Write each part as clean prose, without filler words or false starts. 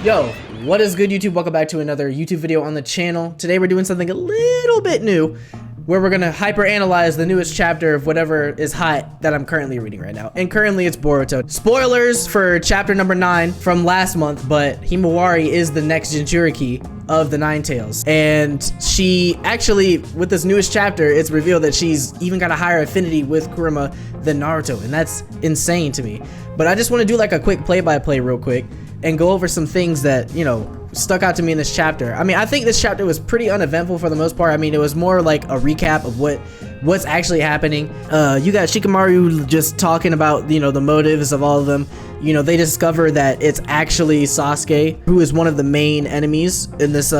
Yo, what is good, YouTube? Welcome back to another YouTube video on the channel. Today we're doing something a little bit new, where we're gonna hyper analyze the newest chapter of whatever is hot that I'm currently reading right now. And currently it's Boruto. Spoilers for chapter number 9 from last month, but Himawari is the next Jinchuriki of the Nine Tails. And she actually, with this newest chapter, it's revealed that she's even got a higher affinity with Kuruma than Naruto. And that's insane to me. But I just wanna do like a quick play-by-play real quick and go over some things that, you know, stuck out to me in this chapter. I mean, I think this chapter was pretty uneventful for the most part. I mean, it was more like a recap of what's actually happening. You got Shikamaru just talking about, you know, the motives of all of them. You know, they discover that it's actually Sasuke, who is one of the main enemies in this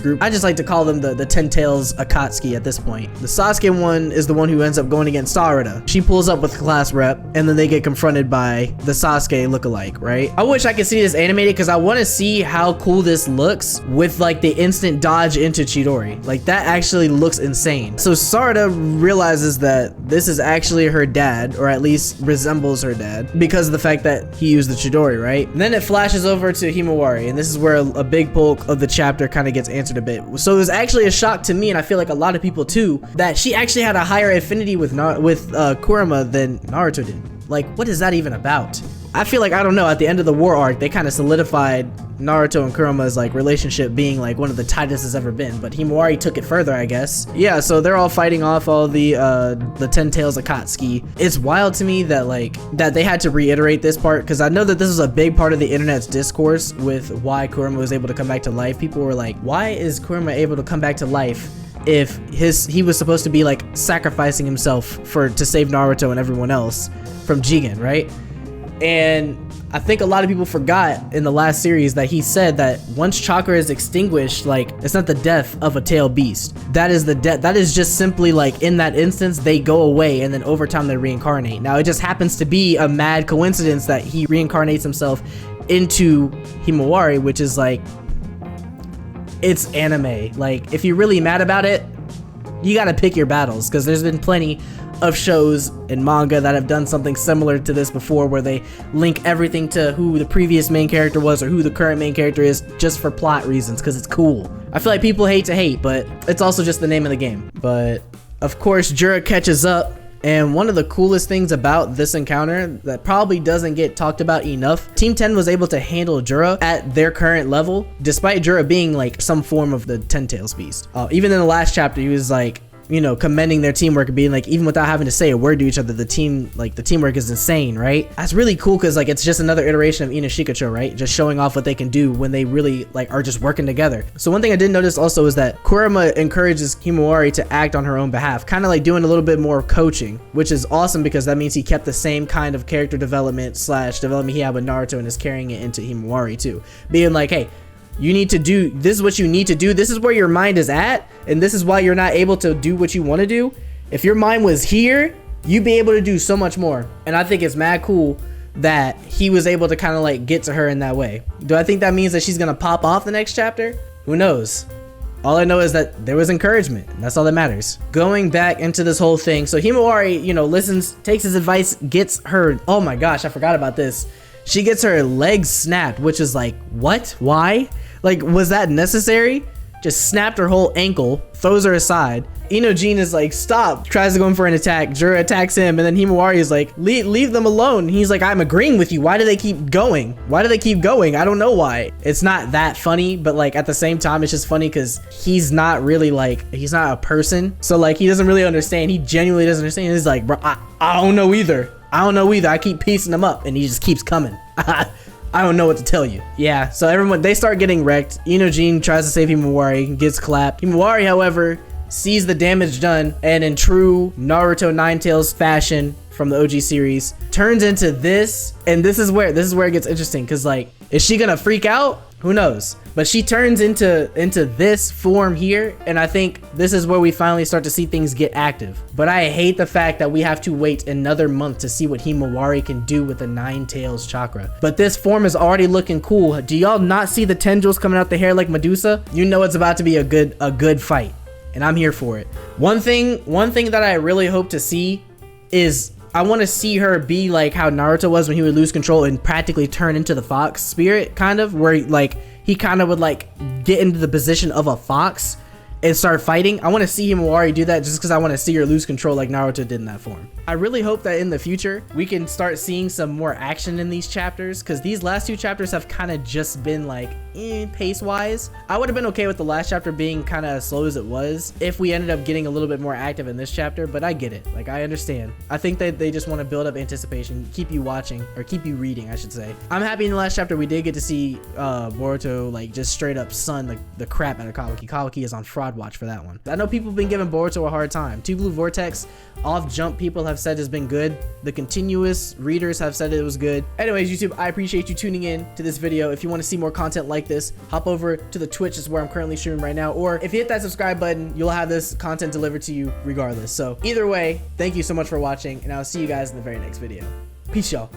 group. I just like to call them the 10 Tails Akatsuki at this point. The Sasuke one is the one who ends up going against Sarada. She pulls up with class rep, and then they get confronted by the Sasuke lookalike, right? I wish I could see this animated because I want to see how cool this looks with like the instant dodge into Chidori. Like that actually looks insane. So Sarada realizes that this is actually her dad, or at least resembles her dad, because of the fact that he used the Chidori, right? And then it flashes over to Himawari, and this is where a big bulk of the chapter kind of gets answered a bit. So it was actually a shock to me, and I feel like a lot of people too, that she actually had a higher affinity with Kuruma than Naruto did. Like, what is that even about? I feel like, I don't know, at the end of the war arc, they kind of solidified Naruto and Kuruma's like relationship being like one of the tightest it's ever been, but Himawari took it further, I guess. Yeah, so they're all fighting off all the 10 Tails Akatsuki. It's wild to me that they had to reiterate this part, because I know that this is a big part of the internet's discourse with why Kuruma was able to come back to life. People were like, why is Kuruma able to come back to life if he was supposed to be like sacrificing himself to save Naruto and everyone else from Jigen, right? And I think a lot of people forgot in the last series that he said that once chakra is extinguished, like, it's not the death of a tail beast. That is the death. That is just simply like, in that instance, they go away and then over time they reincarnate. Now, it just happens to be a mad coincidence that he reincarnates himself into Himawari, which is like, it's anime. Like, if you're really mad about it, you gotta pick your battles, because there's been plenty of shows and manga that have done something similar to this before, where they link everything to who the previous main character was or who the current main character is, just for plot reasons, because it's cool. I feel like people hate to hate, but it's also just the name of the game. But of course, Jura catches up, and one of the coolest things about this encounter that probably doesn't get talked about enough, Team 10 was able to handle Jura at their current level, despite Jura being like some form of the 10 Tails beast. Even in the last chapter, he was like, you know, commending their teamwork and being like, even without having to say a word to each other, the teamwork is insane, right? That's really cool, because like, it's just another iteration of Ino Shikacho, right? Just showing off what they can do when they really like are just working together. So one thing I did notice also is that Kuruma encourages Himawari to act on her own behalf, kind of like doing a little bit more coaching, which is awesome, because that means he kept the same kind of character development / he had with Naruto and is carrying it into Himawari too, being like, hey, you need to do this, is what you need to do, this is where your mind is at, and this is why you're not able to do what you want to do. If your mind was here, you'd be able to do so much more. And I think it's mad cool that he was able to kind of like get to her in that way. Do I think that means that she's gonna pop off the next chapter? Who knows? All I know is that there was encouragement, and that's all that matters. Going back into this whole thing, so Himawari, you know, listens, takes his advice, gets her, oh my gosh, I forgot about this. She gets her legs snapped, which is like, what? Why? Like, was that necessary? Just snapped her whole ankle, throws her aside. Inojin is like, stop, tries to go in for an attack. Jura attacks him, and then Himawari is like, leave them alone. He's like, I'm agreeing with you. Why do they keep going? Why do they keep going? I don't know why. It's not that funny, but like at the same time, it's just funny because he's not really like, he's not a person. So like, he doesn't really understand. He genuinely doesn't understand. He's like, bro, I don't know either. I keep piecing them up, and he just keeps coming. I don't know what to tell you. Yeah, so they start getting wrecked. Inojin tries to save Himawari, gets clapped. Himawari, however, sees the damage done, and in true Naruto Nine Tails fashion from the OG series, turns into this, and this is where it gets interesting, because like, is she gonna freak out? Who knows? But she turns into this form here, and I think this is where we finally start to see things get active. But I hate the fact that we have to wait another month to see what Himawari can do with the Nine Tails chakra. But this form is already looking cool. Do y'all not see the tendrils coming out the hair like Medusa? You know it's about to be a good fight, and I'm here for it. One thing that I really hope to see is, I want to see her be like how Naruto was when he would lose control and practically turn into the fox spirit, kind of, where like he kind of would like get into the position of a fox and start fighting. I want to see Himawari do that just because I want to see her lose control like Naruto did in that form. I really hope that in the future we can start seeing some more action in these chapters, because these last 2 chapters have kind of just been like pace wise. I would have been okay with the last chapter being kind of as slow as it was if we ended up getting a little bit more active in this chapter, but I get it. Like, I understand. I think that they just want to build up anticipation, keep you watching, or keep you reading, I should say. I'm happy in the last chapter we did get to see Boruto like just straight up sun the crap out of Kawaki. Kawaki is on fraud watch for that one. I know people have been giving Boruto a hard time. 2 Blue Vortex off jump people have said has been good. The continuous readers have said it was good. Anyways, YouTube, I appreciate you tuning in to this video. If you want to see more content like this, hop over to the Twitch, is where I'm currently streaming right now, or if you hit that subscribe button, you'll have this content delivered to you regardless. So either way, thank you so much for watching, and I'll see you guys in the very next video. Peace, y'all.